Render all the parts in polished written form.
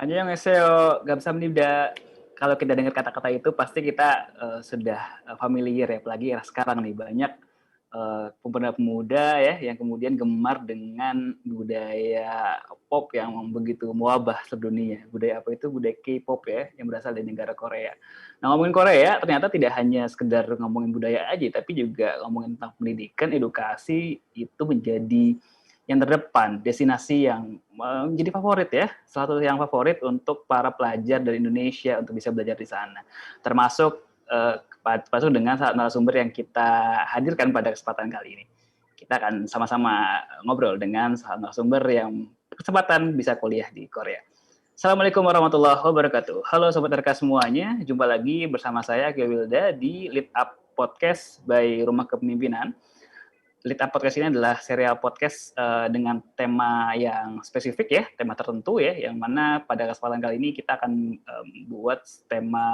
Annyeonghaseyo, 감사합니다. Kalau kita dengar kata-kata itu pasti kita sudah familiar ya, apalagi era sekarang nih banyak pemuda-pemuda ya yang kemudian gemar dengan budaya pop yang begitu mewabah sedunia. Budaya apa itu? Budaya K-pop ya, yang berasal dari negara Korea. Nah, ngomongin Korea ternyata tidak hanya sekedar ngomongin budaya aja, tapi juga ngomongin tentang pendidikan, edukasi itu menjadi yang terdepan, destinasi yang menjadi favorit ya, salah satu yang favorit untuk para pelajar dari Indonesia untuk bisa belajar di sana. Termasuk dengan narasumber yang kita hadirkan pada kesempatan kali ini. Kita akan sama-sama ngobrol dengan narasumber yang berkesempatan bisa kuliah di Korea. Assalamualaikum warahmatullahi wabarakatuh. Halo Sobat RK semuanya, jumpa lagi bersama saya Akil Wilda di Lead Up Podcast by Rumah Kepemimpinan. Lead Up Podcast ini adalah serial podcast dengan tema yang spesifik ya, tema tertentu ya, yang mana pada kesempatan kali ini kita akan buat tema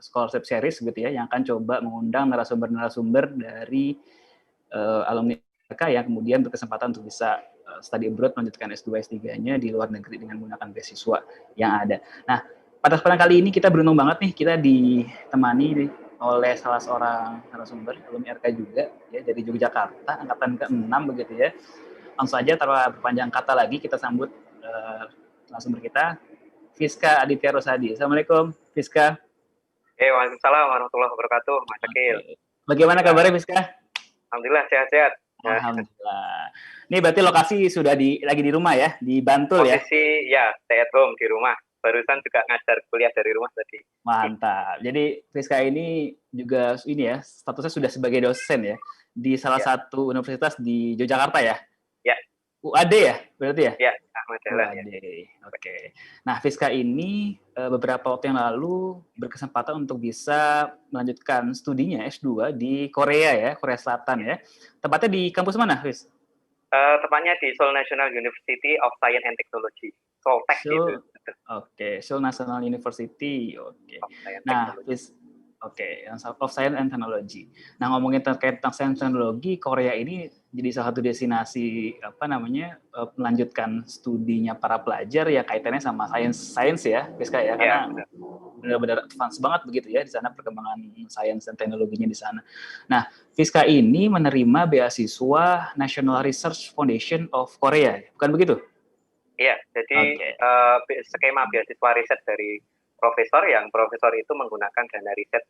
scholarship series gitu ya, yang akan coba mengundang narasumber-narasumber dari alumni mereka yang kemudian berkesempatan untuk bisa study abroad, melanjutkan S2, S3-nya di luar negeri dengan menggunakan beasiswa yang ada. Nah, pada kesempatan kali ini kita beruntung banget nih, kita ditemani oleh salah seorang narasumber alumni RK juga ya dari Yogyakarta angkatan ke-6 begitu ya. Langsung saja tanpa berpanjang kata lagi kita sambut narasumber kita Fiska Aditya Rosadi. Assalamualaikum Fiska. Waalaikumsalam warahmatullahi wabarakatuh, Mas Akil. Bagaimana kabarnya Fiska? Alhamdulillah sehat-sehat. Alhamdulillah. Ini berarti lokasi sudah lagi di rumah ya, di Bantul ya? Posisi ya stay at home di rumah. Barusan juga ngajar kuliah dari rumah tadi. Mantap. Jadi Fiska ini juga ini ya, statusnya sudah sebagai dosen ya di salah satu universitas di Yogyakarta ya? Ya. UAD ya, berarti ya? Ya, Ahmad Dahlan. UAD. Oke. Nah, Fiska ini beberapa waktu yang lalu berkesempatan untuk bisa melanjutkan studinya S2 di Korea ya, Korea Selatan ya. Tempatnya di kampus mana, Fis? Tepatnya di Seoul National University of Science and Technology. Seoul-Tech gitu. Oke, Seoul National University. Oke. Nah, of Science and Technology. Nah, ngomongin terkait tentang Science and Technology, Korea ini jadi salah satu destinasi melanjutkan studinya para pelajar ya kaitannya sama science ya, Fiska ya, karena benar-benar advance banget begitu ya di sana perkembangan sains dan teknologinya di sana. Nah, Fiska ini menerima beasiswa National Research Foundation of Korea, bukan begitu? Iya, jadi skema beasiswa riset dari profesor yang profesor itu menggunakan dana riset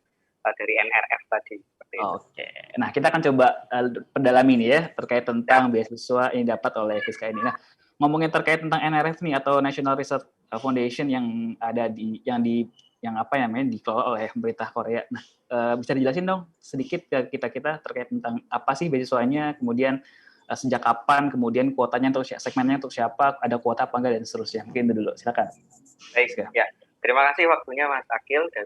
dari NRF tadi. Oke. Nah, kita akan coba pendalami ini ya terkait tentang beasiswa yang dapat oleh Fiska ini. Nah, ngomongin terkait tentang NRF nih atau National Research Foundation yang ada yang dikelola oleh pemerintah Korea. Nah, bisa dijelasin dong sedikit ke kita terkait tentang apa sih beasiswanya, kemudian sejak kapan, kemudian kuotanya untuk segmennya untuk siapa, ada kuota apa enggak dan seterusnya. Mungkin itu dulu, silakan. Baik, ya. Terima kasih waktunya Mas Akil dan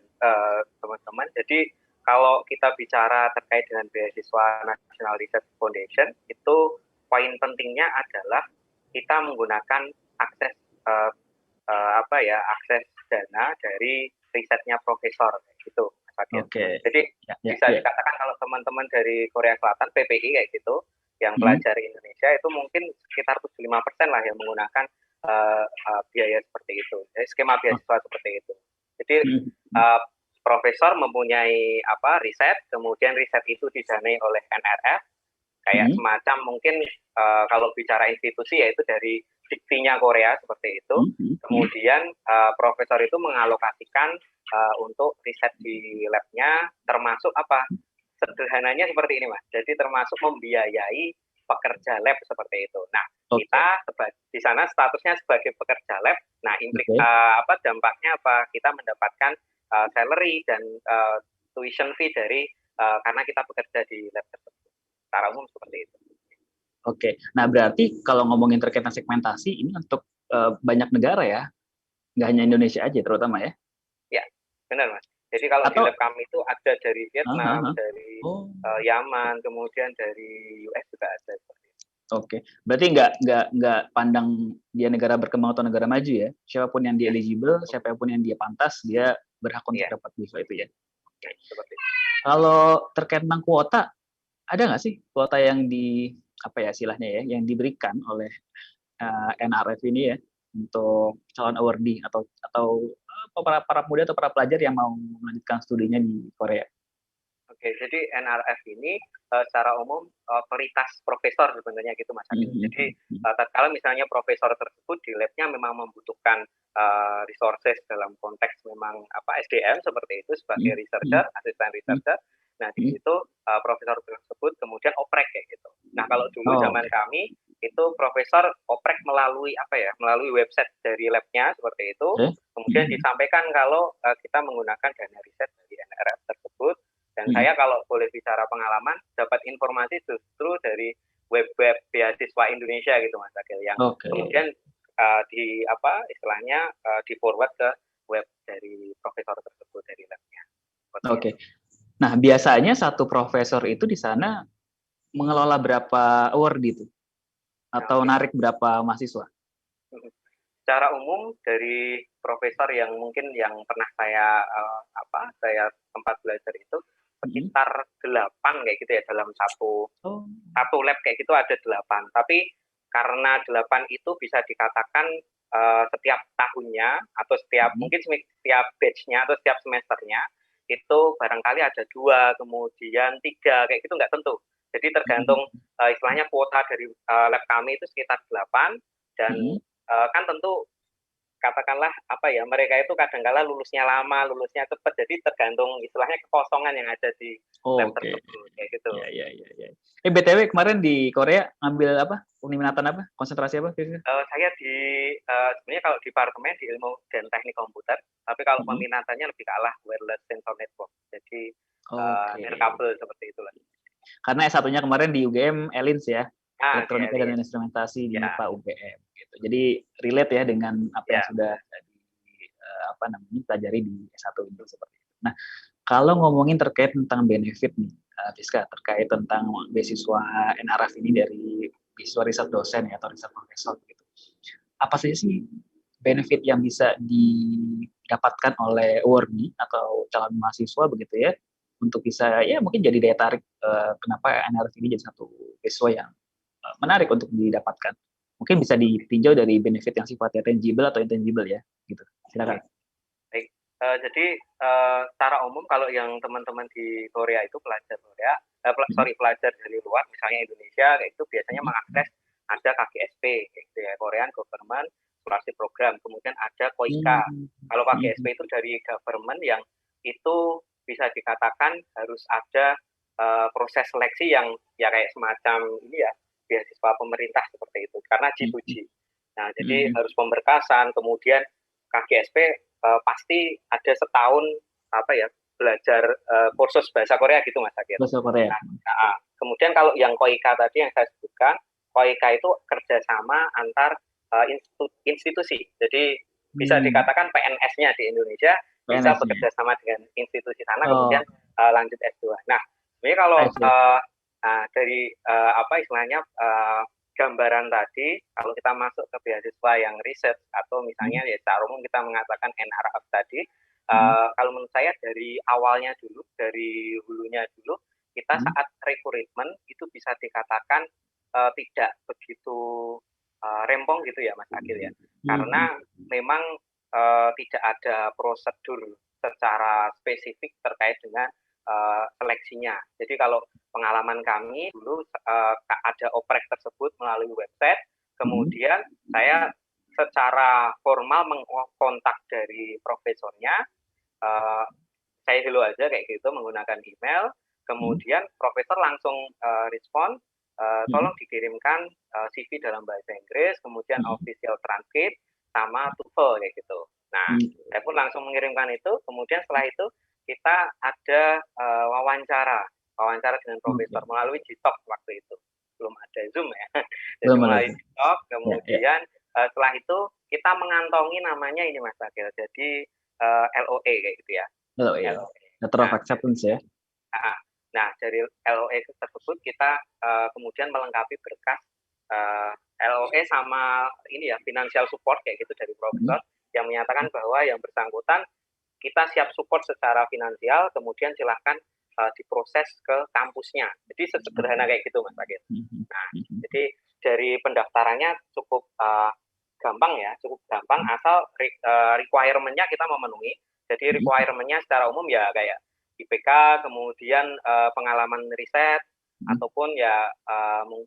teman-teman. Jadi kalau kita bicara terkait dengan beasiswa National Research Foundation, itu poin pentingnya adalah kita menggunakan akses akses dana dari risetnya profesor gitu, Mas Akil. Jadi bisa dikatakan kalau teman-teman dari Korea Selatan PPI kayak gitu yang pelajar Indonesia itu mungkin sekitar 75% lah yang menggunakan biaya seperti itu, skema beasiswa seperti itu. Jadi profesor mempunyai riset, kemudian riset itu didanai oleh NRF, kayak semacam mungkin kalau bicara institusi yaitu dari diktinya Korea seperti itu. Kemudian profesor itu mengalokasikan untuk riset di labnya, termasuk sederhananya seperti ini Mas. Jadi termasuk membiayai pekerja lab seperti itu. Nah, kita di sana statusnya sebagai pekerja lab. Nah, dampaknya apa? Kita mendapatkan salary dan tuition fee dari karena kita bekerja di lab tersebut. Secara umum seperti itu. Oke. Nah, berarti kalau ngomongin terkait segmentasi ini untuk banyak negara ya? Nggak hanya Indonesia aja terutama ya? Ya, benar Mas. Jadi kalau di lab kami itu ada dari Vietnam, dari Yaman, kemudian dari US juga ada seperti itu. Oke, berarti nggak pandang dia negara berkembang atau negara maju ya. Siapapun yang dia eligible, siapapun yang dia pantas, dia berhak untuk dapat beasiswa itu ya. Oke. Seperti itu. Kalau terkait tentang kuota, ada nggak sih kuota yang istilahnya ya, yang diberikan oleh NRF ini ya? untuk calon awardee atau para pemuda atau para pelajar yang mau melanjutkan studinya di Korea? Oke, jadi NRF ini secara umum prioritas profesor sebenarnya gitu Mas Adil. Jadi tatkala misalnya profesor tersebut di labnya memang membutuhkan resources dalam konteks memang SDM seperti itu sebagai researcher, asisten researcher. Nah di situ profesor tersebut kemudian oprek kayak gitu. Nah kalau dulu zaman kami itu profesor oprek melalui melalui website dari labnya seperti itu. Kemudian disampaikan kalau kita menggunakan dana riset dari NRF tersebut. Dan saya kalau boleh bicara pengalaman, dapat informasi justru dari web-web beasiswa Indonesia gitu Mas Akil, yang kemudian di forward ke web dari profesor tersebut dari labnya. Oke. Nah biasanya satu profesor itu di sana mengelola berapa award itu? Atau narik berapa mahasiswa? Secara umum dari profesor yang mungkin yang pernah saya sempat belajar itu sekitar 8 kayak gitu ya dalam satu lab kayak gitu ada 8. Tapi karena 8 itu bisa dikatakan setiap tahunnya atau mungkin setiap batch-nya atau setiap semesternya itu barangkali ada 2, kemudian 3 kayak gitu nggak tentu. Jadi tergantung istilahnya kuota dari lab kami itu sekitar 8 dan kan tentu katakanlah mereka itu kadang-kala lulusnya lama, lulusnya cepat, jadi tergantung istilahnya kekosongan yang ada di lab tersebut kayak gitu. Iya. BTW kemarin di Korea ngambil peminatan apa? Konsentrasi apa? Saya sebenarnya kalau departemen di ilmu dan teknik komputer, tapi kalau peminatannya lebih ke arah wireless sensor network. Jadi nirkabel seperti itulah. Karena S1-nya kemarin di UGM ELINS ya. Elektronika dan Instrumentasi di IPA UGM gitu. Jadi relate ya dengan apa yang sudah dipelajari di S1 itu seperti itu. Nah, kalau ngomongin terkait tentang benefit nih, Fiska, terkait tentang beasiswa NRF ini dari beasiswa riset dosen ya atau riset profesor gitu. Apa saja sih benefit yang bisa didapatkan oleh awardee atau calon mahasiswa begitu ya untuk bisa ya mungkin jadi daya tarik kenapa NRF ini jadi satu beasiswa yang menarik untuk didapatkan. Mungkin bisa ditinjau dari benefit yang sifatnya tangible atau intangible ya, gitu. Silakan. Baik. Jadi secara umum kalau yang teman-teman di Korea itu pelajar dari luar, misalnya Indonesia, itu biasanya mengakses ada KGSP, gitu ya, Korean Government Scholarship Program. Kemudian ada KOIKA. Kalau KGSP itu dari government yang itu bisa dikatakan harus ada proses seleksi yang ya kayak semacam ini ya beasiswa pemerintah seperti itu karena G2G. Nah jadi harus pemberkasan, kemudian KGSP pasti ada setahun belajar kursus bahasa Korea gitu Mas Akir. Bahasa Korea. Kemudian kalau yang KOIKA tadi yang saya sebutkan, KOIKA itu kerjasama antar institusi. Jadi bisa dikatakan PNS-nya di Indonesia bisa bekerja sama dengan institusi sana kemudian lanjut S2. Nah, sebenarnya kalau dari istilahnya gambaran tadi, kalau kita masuk ke beasiswa yang riset atau misalnya ya secara umum kita mengatakan NRF tadi, kalau menurut saya dari awalnya dulu, dari hulunya dulu, kita saat rekrutmen itu bisa dikatakan tidak begitu rempong gitu ya Mas Akil ya, karena memang tidak ada prosedur secara spesifik terkait dengan seleksinya. Jadi kalau pengalaman kami dulu ada oprek tersebut melalui website, kemudian saya secara formal mengkontak dari profesornya, saya dulu aja kayak gitu menggunakan email, kemudian profesor langsung respon, tolong dikirimkan CV dalam bahasa Inggris, kemudian official transcript sama TOEFL kayak gitu. Nah, saya pun langsung mengirimkan itu, kemudian setelah itu kita ada wawancara dengan profesor melalui Gtalk waktu itu, belum ada Zoom ya. Jadi melalui Gtalk, kemudian setelah itu kita mengantongi namanya ini Mas Akil, jadi LOA kayak gitu ya. LOA. Letter of Acceptance ya. Nah dari LOA tersebut kita kemudian melengkapi berkas LOA sama ini ya financial support kayak gitu dari profesor yang menyatakan bahwa yang bersangkutan kita siap support secara finansial, kemudian silahkan diproses ke kampusnya. Jadi sesederhana kayak gitu Mas Agil. Nah, jadi dari pendaftarannya cukup gampang ya, cukup gampang asal requirement-nya kita memenuhi. Jadi requirement-nya secara umum ya kayak IPK, kemudian pengalaman riset, ataupun ya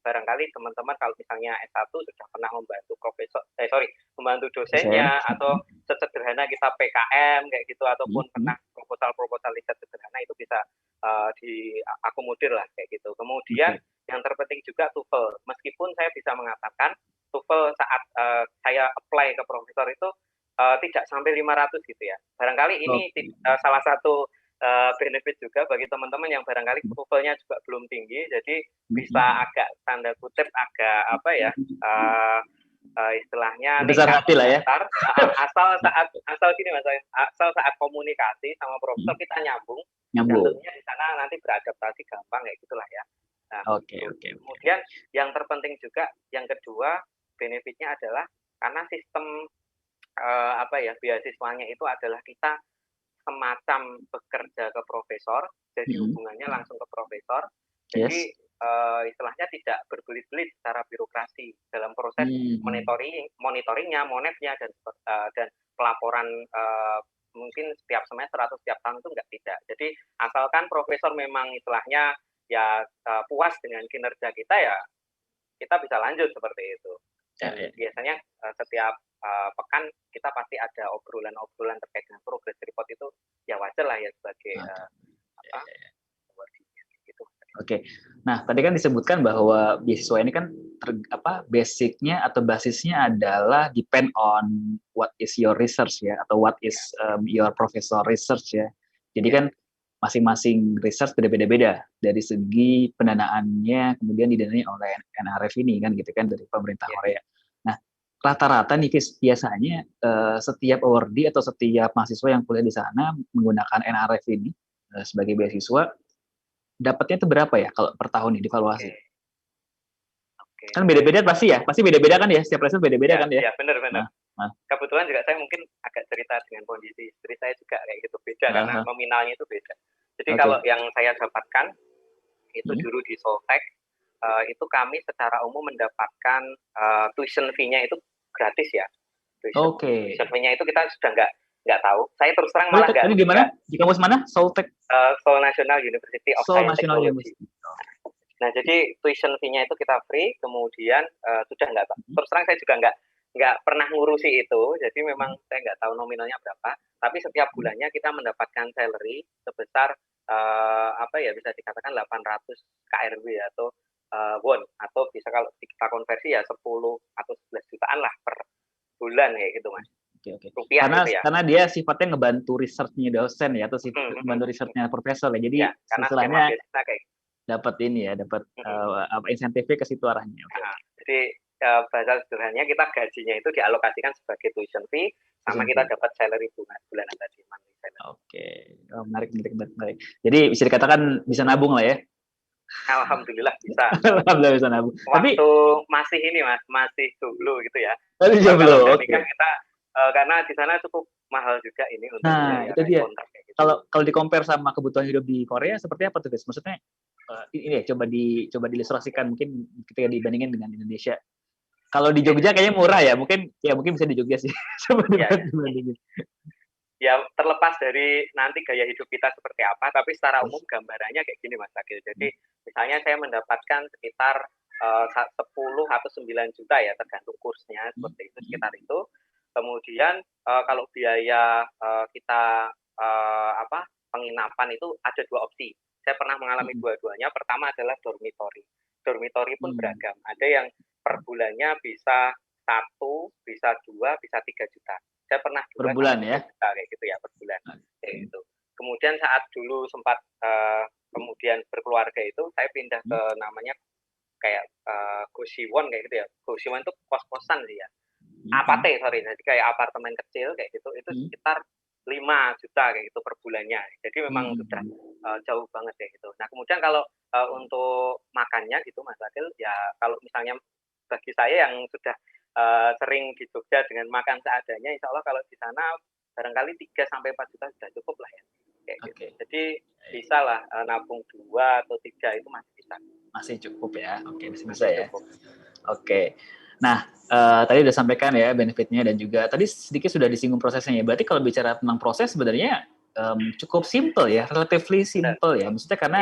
barangkali teman-teman kalau misalnya S1 sudah pernah membantu membantu dosennya, atau sesederhana kita PKM kayak gitu, ataupun pernah proposal riset sederhana itu bisa diakomodir lah kayak gitu. Kemudian yang terpenting juga TOEFL. Meskipun saya bisa mengatakan TOEFL saat saya apply ke profesor itu tidak sampai 500 gitu ya. Barangkali ini salah satu benefit juga bagi teman-teman yang barangkali TOEFL-nya juga belum tinggi, jadi bisa agak tanda kutip agak apa ya, istilahnya besar hati lah ya. Asal gini Mas, asal saat komunikasi sama profesor kita nyambung. Tentunya di sana nanti beradaptasi gampang kayak gitulah ya. Nah, kemudian yang terpenting juga yang kedua benefitnya adalah karena sistem beasiswanya itu adalah kita semacam bekerja ke profesor, jadi hubungannya langsung ke profesor. Jadi istilahnya tidak berbelit-belit secara birokrasi dalam proses monitoringnya, monetnya dan pelaporan mungkin setiap semester atau setiap tahun itu tidak. Jadi asalkan profesor memang istilahnya ya puas dengan kinerja kita, ya kita bisa lanjut seperti itu. Dan biasanya setiap pekan kita pasti ada obrolan-obrolan terkait dengan progress report, itu ya wajar lah ya sebagai gitu. Oke. Nah, tadi kan disebutkan bahwa beasiswa ini kan basicnya atau basisnya adalah depend on what is your research ya, atau what is your professor research ya. Jadi kan masing-masing research beda-beda dari segi pendanaannya, kemudian didanai oleh NRF ini kan gitu kan, dari pemerintah Korea. Nah, rata-rata nih biasanya setiap awardee atau setiap mahasiswa yang kuliah di sana menggunakan NRF ini sebagai beasiswa, dapatnya itu berapa ya kalau per tahun nih divaluasi? Kan beda-beda pasti beda-beda kan ya, setiap research beda-beda kan ya? Iya, benar. Kebetulan juga saya mungkin agak cerita dengan kondisi istri saya juga kayak gitu, beda karena nominalnya itu beda. Jadi kalau yang saya dapatkan itu dulu di Soltech, itu kami secara umum mendapatkan tuition fee-nya itu gratis ya. Tuition fee-nya itu kita sudah nggak tahu. Saya terus terang malah nggak. Tadi di mana? Di kampus mana? Soltech. Seoul National University of Science Technology. Nah, jadi tuition fee-nya itu kita free, kemudian sudah nggak tahu. Terus terang saya juga nggak pernah ngurusi itu, jadi memang saya nggak tahu nominalnya berapa. Tapi setiap bulannya kita mendapatkan salary sebesar bisa dikatakan 800 KRW atau won, atau bisa kalau kita konversi ya 10 atau 11 jutaan lah per bulan kayak gitu Mas. Rupiah karena dia sifatnya ngebantu research-nya dosen ya, atau ngebantu research-nya profesor ya. Jadi istilahnya dapat ini ya, dapat insentifnya ke situ arahnya. Jadi bahasa sederhananya kita gajinya itu dialokasikan sebagai tuition fee, sama kita dapat salary bulanan tadi. Menarik. Jadi bisa dikatakan bisa nabung lah ya. Alhamdulillah bisa. Alhamdulillah bisa nabung. Waktu masih ini Mas, masih jomblo gitu ya. Jomblo. Kita karena di sana cukup mahal juga ini untuk itu dia. Gitu. Kalau di-compare sama kebutuhan hidup di Korea seperti apa tuh guys? Maksudnya ini ya coba diilustrasikan mungkin ketika dibandingin dengan Indonesia. Kalau di Jogja kayaknya murah ya, mungkin bisa di Jogja sih. Coba dibandingin. Ya terlepas dari nanti gaya hidup kita seperti apa, tapi secara umum gambarannya kayak gini Mas Agil. Jadi misalnya saya mendapatkan sekitar 10 atau 9 juta ya, tergantung kursnya seperti itu, sekitar itu. Kemudian kalau biaya kita penginapan itu ada dua opsi. Saya pernah mengalami dua-duanya. Pertama adalah dormitory. Dormitory pun beragam. Ada yang per bulannya bisa 1, bisa 2, bisa 3 juta. Saya pernah per bulan ya? Kayak gitu ya, per bulan. Kayak gitu. Kemudian saat dulu sempat kemudian berkeluarga itu, saya pindah ke namanya kayak Gosiwon kayak gitu ya. Gosiwon itu kos-kosan sih ya. Jadi kayak apartemen kecil kayak gitu, itu sekitar 5 juta kayak gitu per bulannya. Jadi memang sudah jauh banget kayak gitu. Nah, kemudian kalau untuk makannya gitu Mas Adil, ya kalau misalnya bagi saya yang sudah sering di Jogja dengan makan seadanya, insya Allah kalau di sana barangkali 3-4 juta sudah cukup lah ya. Kayak gitu. Jadi bisa lah nabung 2 atau 3 itu masih bisa. Masih cukup ya. Bisa ya. Oke. Nah, tadi udah sampaikan ya benefitnya dan juga tadi sedikit sudah disinggung prosesnya ya. Berarti kalau bicara tentang proses sebenarnya cukup simple ya, relatively simple ya. Maksudnya karena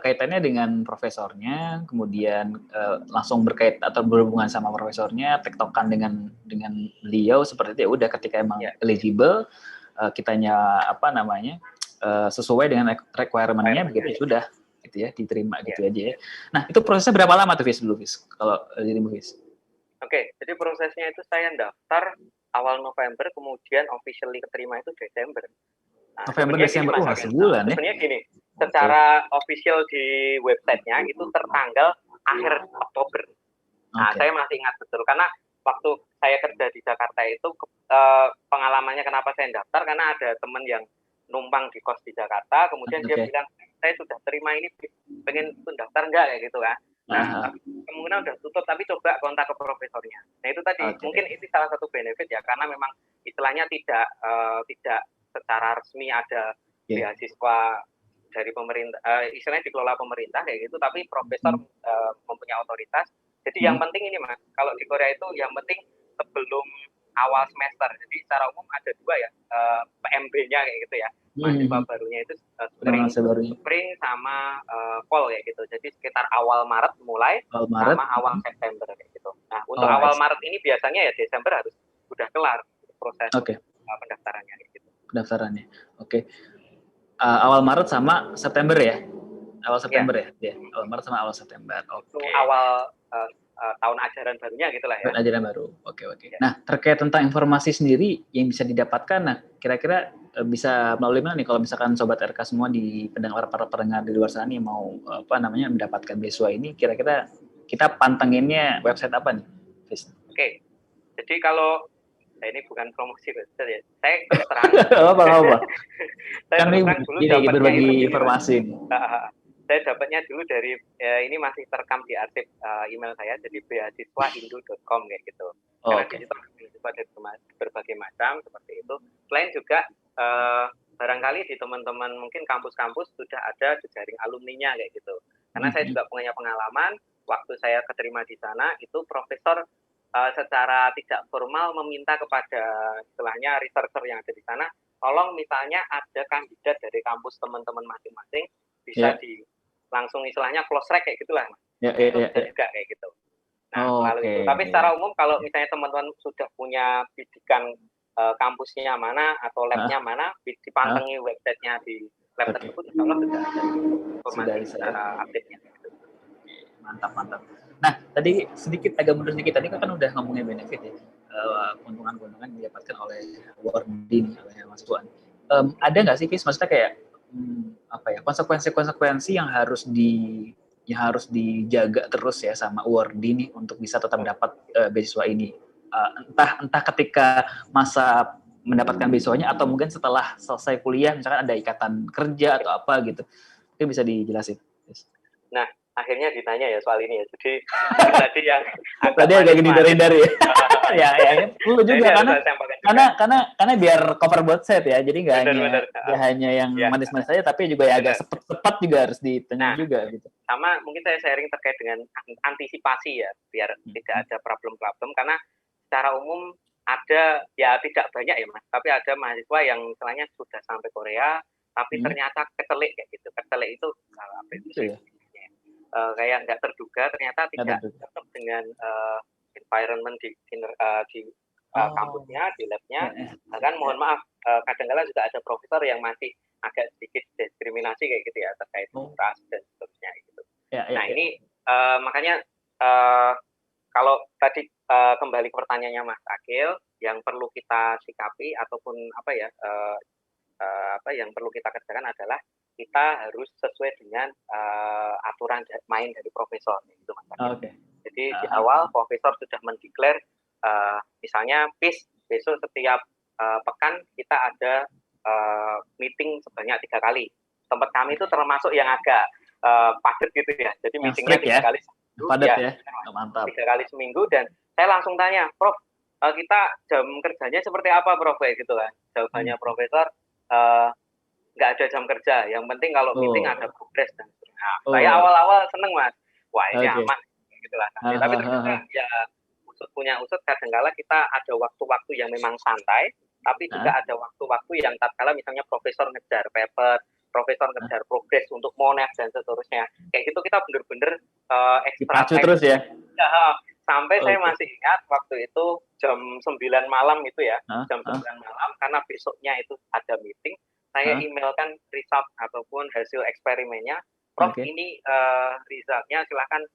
kaitannya dengan profesornya, kemudian langsung berkait atau berhubungan sama profesornya, tektokan dengan beliau seperti itu ya. Udah ketika emang eligible, kitanya apa namanya sesuai dengan requirement-nya, begitu sudah gitu ya, diterima gitu aja ya. Nah, itu prosesnya berapa lama tuh Fis dulu Fis? Kalau dirimu Fis? Oke, jadi prosesnya itu saya daftar awal November, kemudian officially keterima itu Desember. Nah, November, Desember, sebulan ya? Sebenarnya gini, secara official di websitenya itu tertanggal akhir Oktober. Nah, saya masih ingat betul, karena waktu saya kerja di Jakarta itu, pengalamannya kenapa saya daftar, karena ada teman yang numpang di kos di Jakarta, kemudian dia bilang, saya sudah terima ini, pengen daftar enggak, kayak gitu kan. Nah, kemungkinan udah tutup, tapi coba kontak ke profesornya. Nah, itu tadi mungkin itu salah satu benefit ya, karena memang istilahnya tidak secara resmi ada beasiswa dari pemerintah, istilahnya dikelola pemerintah kayak gitu, tapi profesor mempunyai otoritas. Jadi yang penting ini Mas, kalau di Korea itu yang penting sebelum awal semester. Jadi secara umum ada dua ya, PMB-nya kayak gitu ya. Mahasiswa barunya itu spring sama fall kayak gitu. Jadi sekitar awal Maret mulai sama awal September kayak gitu. Nah, untuk awal Maret ini biasanya ya Desember harus sudah kelar proses pendaftarannya kayak gitu. Pendaftarannya. Oke. Awal Maret sama September ya? Awal September ya? Awal Maret sama awal September. Oke. Awal tahun ajaran barunya gitulah ya. Tahun ajaran baru. Oke. Nah, terkait tentang informasi sendiri yang bisa didapatkan, nah kira-kira bisa melalui mana nih kalau misalkan sobat RK semua di para pendengar di luar sana nih mau mendapatkan beasiswa ini, kira-kira kita pantenginnya website apa nih? Oke. Jadi kalau ini bukan promosi website ya. Saya terus terang. Apa? Saya terus terang dulu dapatnya berbagi informasi. Saya dapatnya dulu dari ini masih terekam di arsip email saya, jadi beasiswaindo.com kayak gitu. Karena di situ beasiswa dari berbagai macam seperti itu. Selain juga barangkali di teman-teman mungkin kampus-kampus sudah ada jejaring alumninya kayak gitu. Karena saya juga punya pengalaman waktu saya keterima di sana itu profesor secara tidak formal meminta kepada istilahnya researcher yang ada di sana, tolong misalnya ada kandidat dari kampus teman-teman masing-masing bisa langsung istilahnya close track kayak gitulah. Itu bisa juga kayak gitu. Nah, melalui itu. Tapi secara umum kalau misalnya teman-teman sudah punya bidikan kampusnya mana atau labnya mana, dipantengi websitenya di lab tersebut, insya Allah sudah ada informasi secara update-nya. Mantap. Nah, tadi sedikit agak mundur sedikit, tadi kan udah ngomongin benefit ya, keuntungan-keuntungan yang didapatkan oleh awardee oleh mahasiswa. Ada nggak sih, Fis, maksudnya kayak konsekuensi-konsekuensi yang harus dijaga terus ya sama awardee nih untuk bisa tetap dapat beasiswa ini, entah ketika masa mendapatkan beasiswanya atau mungkin setelah selesai kuliah, misalkan ada ikatan kerja atau apa gitu, mungkin bisa dijelasin. Nah, akhirnya ditanya ya soal ini ya. Jadi tadi yang tadi agak dihindari ya perlu juga karena biar cover both side ya. Jadi nggak hanya yang manis-manis saja, tapi juga ya agak cepat juga harus ditanya juga gitu. Sama mungkin saya sharing terkait dengan antisipasi ya, biar tidak ada problem-problem, karena secara umum ada ya tidak banyak ya Mas, tapi ada mahasiswa yang istilahnya sudah sampai Korea tapi ternyata ketelik kayak gitu. Ketelik itu apa itu ya? Kayak nggak terduga ternyata tidak cocok dengan environment di kampusnya, di labnya. Bahkan mohon maaf, kadang-kadang juga ada profesor yang masih agak sedikit diskriminasi kayak gitu ya terkait ras dan seterusnya gitu. Nah ini makanya kalau tadi kembali ke pertanyaannya Mas Akil, yang perlu kita sikapi ataupun yang perlu kita kerjakan adalah kita harus sesuai dengan aturan main dari profesor gitu Mas. Jadi di awal profesor sudah mendeklar misalnya besok setiap pekan kita ada meeting sebanyak 3 kali. Tempat kami itu termasuk yang agak padat gitu ya. Jadi meetingnya 3 kali seminggu. Padat ya. Mantap. 3 kali seminggu, dan saya langsung tanya, Prof, kita jam kerjanya seperti apa Prof gitu kan. Jawabannya profesor nggak ada jam kerja, yang penting kalau meeting ada progres dan sebagainya. Saya awal-awal seneng Mas, wah ini aman gitu lah. Tapi ternyata ya punya usut kadangkala kita ada waktu-waktu yang memang santai, tapi juga ada waktu-waktu yang tatkala misalnya profesor ngejar paper, profesor ngejar progres untuk monet dan seterusnya. Kayak gitu kita bener-bener dipacu terus ya. Sampai saya masih ingat waktu itu jam 9 malam itu ya, jam 9 malam karena besoknya itu ada meeting, saya emailkan result ataupun hasil eksperimennya, Prof ini resultnya silakan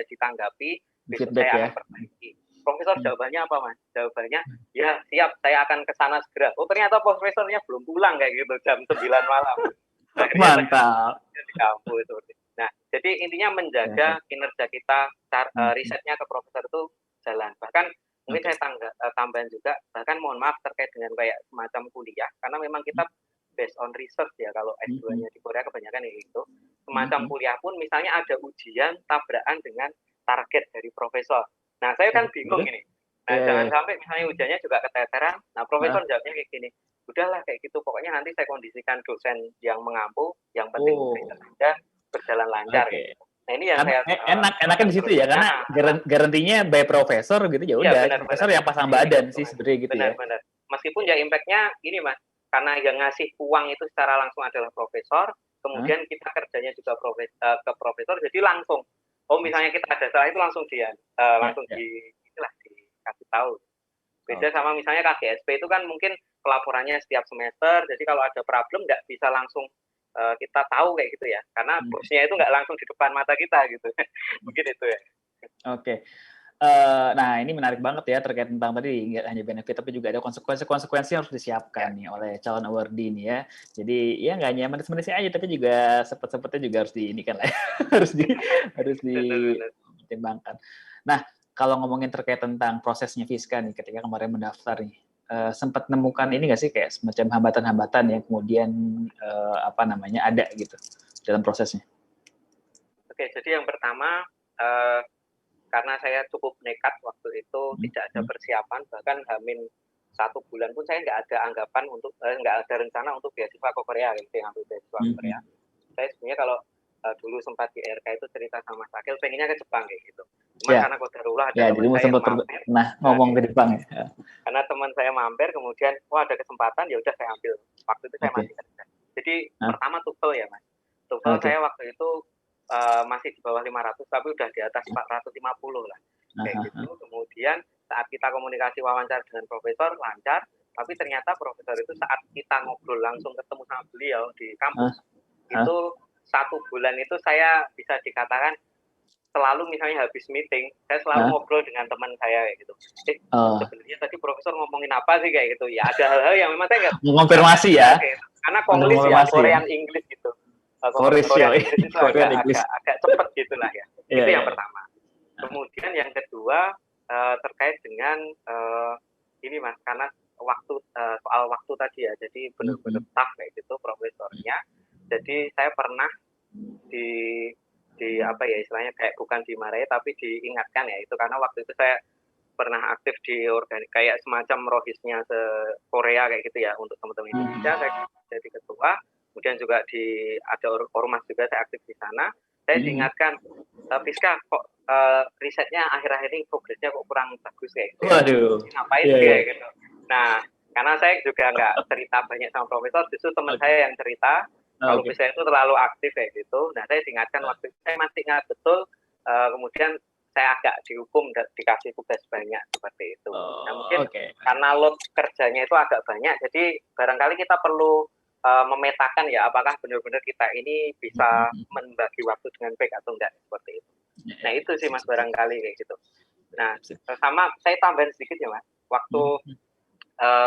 ditanggapi, besok saya akan perbaiki. Profesor jawabannya apa Mas? Jawabannya ya siap, saya akan ke sana segera. Oh ternyata profesornya belum pulang kayak gitu jam 9 malam. Mantap. Di kampus itu. Nah, jadi intinya menjaga kinerja kita, risetnya ke profesor itu jalan. Bahkan mungkin saya tambahan juga, bahkan mohon maaf terkait dengan kayak semacam kuliah, karena memang kita based on research ya, kalau S2-nya di Korea kebanyakan itu. Semacam kuliah pun misalnya ada ujian tabrakan dengan target dari profesor. Nah, saya kan bingung ini. Nah, jangan sampai misalnya ujiannya juga keteteran, nah profesor jawabnya kayak gini, udahlah kayak gitu, pokoknya nanti saya kondisikan dosen yang mengampu, yang penting riset aja berjalan lancar. Gitu. Nah ini yang saya enaknya di situ ya, karena garantinya by profesor gitu ya udah, profesor yang pasang badan sih sebenarnya gitu ya. Benar. Meskipun ya impact-nya ini Mas, karena yang ngasih uang itu secara langsung adalah profesor, kemudian kita kerjanya juga ke profesor, jadi langsung. Oh misalnya kita ada salah itu langsung dikasih tahu. Beda sama misalnya KGSP itu kan mungkin pelaporannya setiap semester, jadi kalau ada problem nggak bisa langsung kita tahu kayak gitu ya, karena bosnya itu nggak langsung di depan mata kita gitu. Mungkin itu ya. Oke. Nah ini menarik banget ya terkait tentang tadi nggak hanya benefit tapi juga ada konsekuensi yang harus disiapkan nih oleh calon awardee nih ya. Jadi ya nggak hanya manis-manis aja tapi juga sepet-sepetnya juga harus diinikan lah ya. harus dipertimbangkan. Nah kalau ngomongin terkait tentang prosesnya Fiska nih ketika kemarin mendaftar nih, sempat nemukan ini nggak sih kayak semacam hambatan-hambatan yang kemudian ada gitu dalam prosesnya? Oke, jadi yang pertama karena saya cukup nekat waktu itu, tidak ada persiapan, bahkan hamin 1 bulan pun saya nggak ada anggapan untuk nggak ada rencana untuk beasiswa ke Korea gitu, yang ambil beasiswa ke Korea. Saya sebenarnya kalau dulu sempat di RK itu cerita sama Sakil pengennya ke Jepang kayak gitu. Cuma karena qadarullah ada teman saya yang mampir. Ngomong ke Jepang ya. Karena teman saya mampir kemudian ada kesempatan ya udah saya ambil. Waktu itu saya masih kerja. Jadi pertama TOEFL ya Mas. TOEFL saya waktu itu masih di bawah 500 tapi udah di atas 450 lah. Kayak gitu. Kemudian saat kita komunikasi wawancara dengan profesor lancar, tapi ternyata profesor itu saat kita ngobrol langsung ketemu sama beliau di kampus, itu 1 bulan itu saya bisa dikatakan selalu misalnya habis meeting, saya selalu ngobrol dengan teman saya kayak gitu. Sebenarnya tadi profesor ngomongin apa sih kayak gitu? Ya ada hal-hal yang memang saya nggak mengonfirmasi ya. Karena Konglis ya, Korean English gitu. Korean English itu agak cepet gitu lah ya. Itu yang pertama. Kemudian yang kedua terkait dengan ini Mas, karena soal waktu tadi ya, jadi benar-benar tough kayak gitu profesornya. Jadi saya pernah di istilahnya kayak bukan dimarahi tapi diingatkan ya, itu karena waktu itu saya pernah aktif di kayak semacam rohisnya Korea kayak gitu ya untuk teman-teman Indonesia. Saya jadi ketua, kemudian juga ada ormas juga saya aktif di sana. Saya diingatkan, Fiska kok risetnya akhir-akhir ini progresnya kok kurang bagus kayak gitu. Waduh. Ngapain kayak gitu. Nah, karena saya juga nggak cerita banyak sama profesor, justru teman saya yang cerita. Kalau misalnya itu terlalu aktif kayak gitu, nah saya diingatkan waktu itu saya masih ingat betul, kemudian saya agak dihukum dan dikasih tugas banyak seperti itu. Nah mungkin karena load kerjanya itu agak banyak, jadi barangkali kita perlu memetakan ya apakah benar-benar kita ini bisa membagi waktu dengan baik atau enggak seperti itu. Nah itu sih Mas barangkali kayak gitu. Nah sama saya tambahin sedikit ya Mas, waktu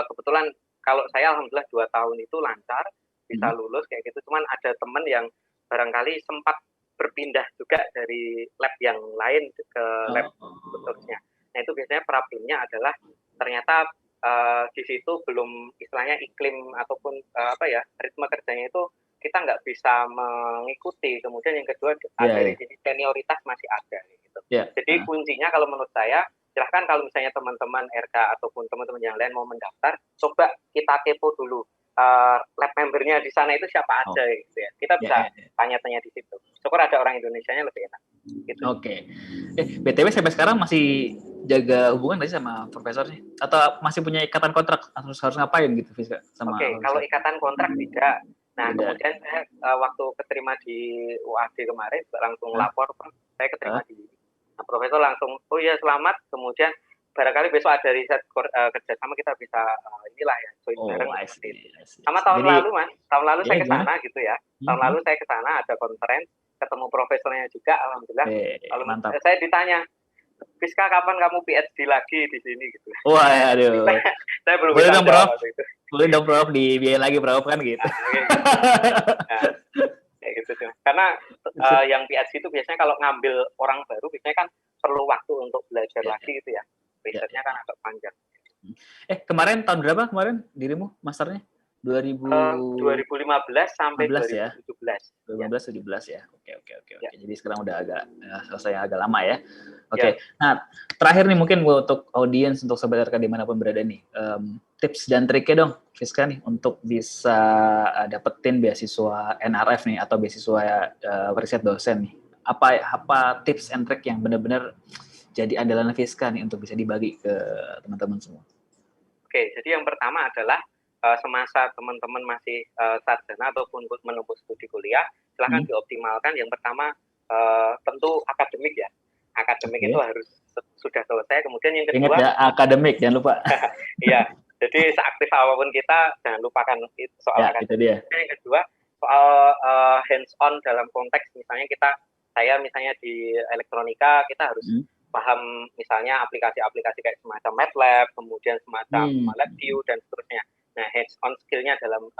kebetulan kalau saya alhamdulillah 2 tahun itu lancar, bisa lulus kayak gitu, cuman ada teman yang barangkali sempat berpindah juga dari lab yang lain ke lab seterusnya. Nah itu biasanya problemnya adalah ternyata di situ belum istilahnya iklim ataupun ritme kerjanya itu kita nggak bisa mengikuti. Kemudian yang kedua dari sisi senioritas masih ada gitu. Jadi kuncinya kalau menurut saya, silahkan kalau misalnya teman-teman RK ataupun teman-teman yang lain mau mendaftar, coba kita kepo dulu. Lab membernya di sana itu siapa aja gitu ya. Kita bisa tanya-tanya di situ. Syukur ada orang Indonesianya lebih enak. Gitu. BTW sampai sekarang masih jaga hubungan nggak sih sama profesornya? Atau masih punya ikatan kontrak? Harus ngapain gitu, Fiska? Oke, kalau ikatan kontrak tidak. Nah, kemudian saya waktu keterima di UAD kemarin langsung lapor, saya keterima di profesor langsung, oh iya selamat, kemudian barangkali besok ada riset kerjasama kita bisa inilah ya, join bareng. Sama tahun lalu Mas, tahun lalu saya ke sana gitu ya. Tahun lalu saya ke sana ada conference, ketemu profesornya juga, alhamdulillah. Lalu saya ditanya, Fiska kapan kamu PhD lagi di sini gitu. Wah, aduh. Saya belum boleh bisa dong, Prof. Boleh dong, Prof, dibiayain lagi, Prof, kan gitu. Nah, kayak gitu sih. Karena yang PhD itu biasanya kalau ngambil orang baru biasanya kan perlu waktu untuk belajar lagi gitu ya. Risetnya kan agak panjang. Kemarin tahun berapa kemarin dirimu masternya? 2015 sampai 2017. 2017 ya. Oke. Jadi sekarang udah agak selesai agak lama ya. Oke. Nah, terakhir nih mungkin untuk audiens, untuk sobat RK dimanapun berada nih, tips dan triknya dong, Fiska nih, untuk bisa dapetin beasiswa NRF nih atau beasiswa riset dosen nih. Apa tips and trick yang benar-benar jadi andalan Fiska nih untuk bisa dibagi ke teman-teman semua? Oke, jadi yang pertama adalah semasa teman-teman masih sarjana ataupun menempuh studi kuliah, silahkan dioptimalkan. Yang pertama tentu akademik ya. Akademik itu harus sudah selesai. Kemudian yang kedua, ingat ya, akademik, jangan lupa. Iya, jadi seaktif apapun kita, jangan lupakan soal akademik. Itu dia. Yang kedua, soal hands-on dalam konteks, misalnya saya misalnya di elektronika, kita harus paham misalnya aplikasi-aplikasi kayak semacam MATLAB, kemudian semacam LabVIEW, dan seterusnya. Nah, hands-on skill-nya dalam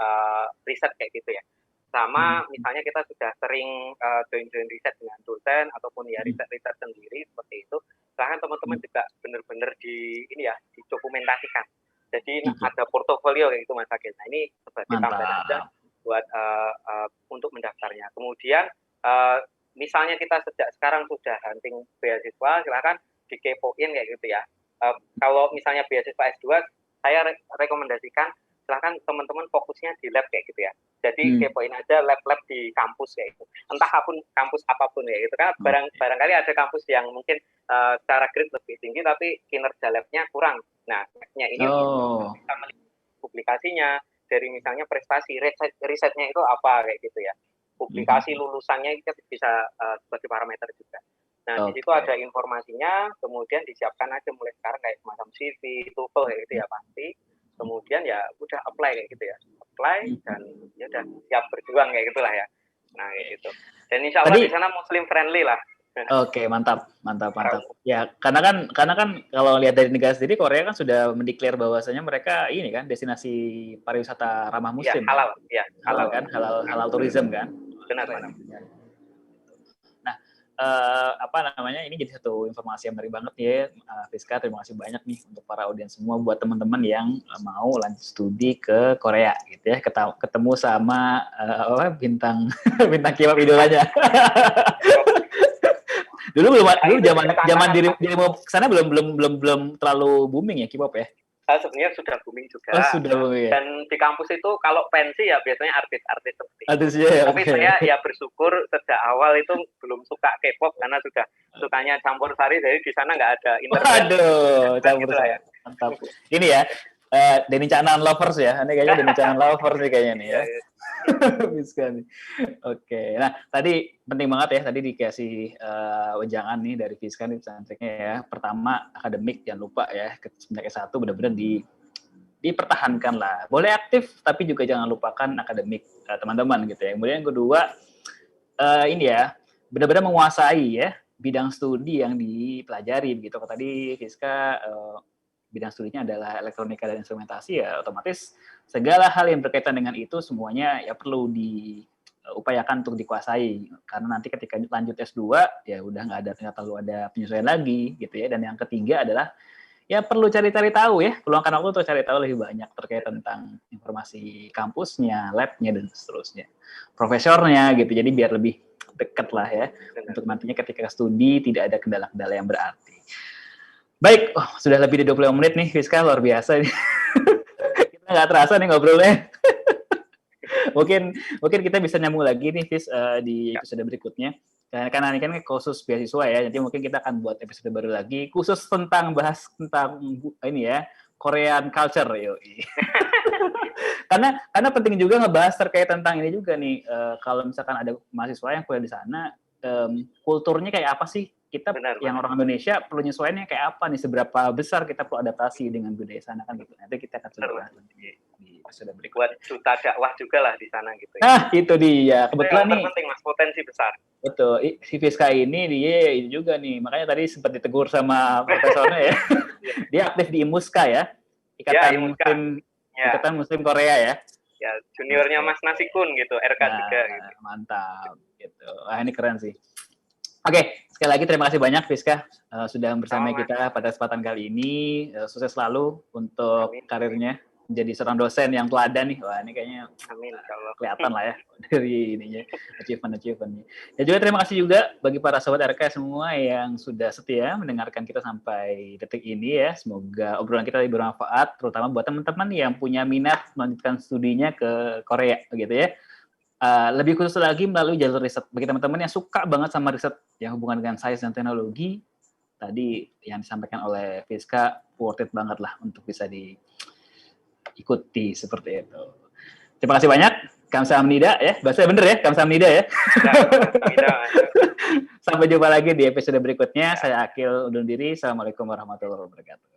riset kayak gitu ya. Sama misalnya kita sudah sering join riset dengan dosen ataupun ya riset-riset sendiri seperti itu. Silahkan teman-teman juga benar-benar didokumentasikan. Jadi ada portofolio kayak gitu Mas Agil. Nah, ini sebagai tambahan aja buat untuk mendaftarnya. Kemudian misalnya kita sejak sekarang sudah hunting beasiswa, silahkan dikepoin kayak gitu ya. Kalau misalnya beasiswa S2, saya rekomendasikan silahkan teman-teman fokusnya di lab kayak gitu ya. Jadi kepoin aja lab-lab di kampus kayak gitu. Entah kampus apapun ya gitu. Karena barangkali ada kampus yang mungkin secara grade lebih tinggi tapi kinerja labnya kurang. Nah, labnya ini bisa melihat publikasinya dari misalnya prestasi risetnya itu apa kayak gitu ya. Publikasi lulusannya itu bisa sebagai parameter juga. Nah, di situ ada informasinya, kemudian disiapkan aja mulai sekarang kayak semacam CV, TOEFL kayak gitu ya pasti. Kemudian ya udah apply kayak gitu ya. Apply dan ya udah siap berjuang kayak gitulah ya. Nah, kayak gitu. Dan insya Allah di sana Muslim friendly lah. Oke, mantap. Ya, karena kan kalau lihat dari negara sendiri, Korea kan sudah mendeklar bahwasanya mereka ini kan destinasi pariwisata ramah Muslim. Ya, halal kan, halal tourism kan. Benar. Nah, ini jadi satu informasi yang menarik banget ya, Fiska. Terima kasih banyak nih untuk para audiens semua, buat teman-teman yang mau lanjut studi ke Korea gitu ya, ketemu sama bintang K-pop idolanya. Dulu zaman dirimu kesana belum terlalu booming ya K-pop ya? Sebenarnya sudah booming juga. Sudah booming ya? Dan di kampus itu kalau pensi ya biasanya artis-artis seperti itu. Tapi okay. Saya ya bersyukur sejak awal itu belum suka K-pop karena sudah sukanya campur sari, jadi di sana nggak ada internet. Waduh, campur sari. Ya. Mantap. Ini ya, Denny Canan lovers ya. Ini kayaknya Denny Canan lovers nih kayaknya nih ya. Oke. Nah, tadi penting banget ya, tadi dikasih wejangan nih dari Fiska nih pesan-triknya ya. Pertama, akademik jangan lupa ya, semenjak S1 benar-benar dipertahankan lah. Boleh aktif tapi juga jangan lupakan akademik teman-teman gitu ya. Kemudian yang kedua, ini ya, benar-benar menguasai ya bidang studi yang dipelajari begitu. Kalau tadi Fiska bidang studinya adalah elektronika dan instrumentasi, ya otomatis segala hal yang berkaitan dengan itu semuanya ya perlu diupayakan untuk dikuasai, karena nanti ketika lanjut S2 ya udah nggak perlu ada penyesuaian lagi gitu ya. Dan yang ketiga adalah ya perlu cari-cari tahu ya, luangkan waktu untuk cari tahu lebih banyak terkait tentang informasi kampusnya, labnya dan seterusnya, profesornya gitu, jadi biar lebih dekat lah ya untuk nantinya ketika studi tidak ada kendala-kendala yang berarti. Baik, sudah lebih dari 25 menit nih, Fiska, luar biasa nih. Kita nggak terasa nih ngobrolnya. mungkin kita bisa nyambung lagi nih, Fis, di episode berikutnya. karena ini kan khusus beasiswa ya, jadi mungkin kita akan buat episode baru lagi khusus tentang bahas tentang ini ya, Korean culture, yoi. karena penting juga ngebahas terkait tentang ini juga nih, kalau misalkan ada mahasiswa yang kuliah di sana, kulturnya kayak apa sih? Kita yang orang Indonesia perlu nyesuaiannya kayak apa nih? Seberapa besar kita perlu adaptasi dengan budaya sana kan gitu. Nanti kita akan coba di episode berikutnya. Buat duta dakwah juga lah di sana gitu. Ya. Nah, itu dia. Kebetulan nih. Penting Mas, potensi besar. Betul. Si Fiska ini dia juga nih. Makanya tadi sempat ditegur sama profesornya ya. Dia aktif di IMUSKA ya. Ikatan Muslim Korea ya. Ya, juniornya Mas Nasikun gitu, RK3 gitu. Mantap gitu. Wah, ini keren sih. Oke, sekali lagi terima kasih banyak Fiska sudah bersama kita pada kesempatan kali ini. Sukses selalu untuk karirnya menjadi seorang dosen yang teladan nih. Wah, ini kayaknya kelihatan lah ya dari ininya achievement-nya. Dan juga terima kasih juga bagi para sobat RK semua yang sudah setia mendengarkan kita sampai detik ini ya. Semoga obrolan kita lebih bermanfaat, terutama buat teman-teman yang punya minat melanjutkan studinya ke Korea gitu ya. Lebih khusus lagi melalui jalur riset. Bagi teman-teman yang suka banget sama riset yang hubungan dengan sains dan teknologi, tadi yang disampaikan oleh Fiska, worth it banget lah untuk bisa diikuti seperti itu. Terima kasih banyak. Kamsahamnida ya. Bahasa bener ya, Kamsahamnida ya. Sampai jumpa lagi di episode berikutnya. Saya Akil undur diri. Assalamualaikum warahmatullahi wabarakatuh.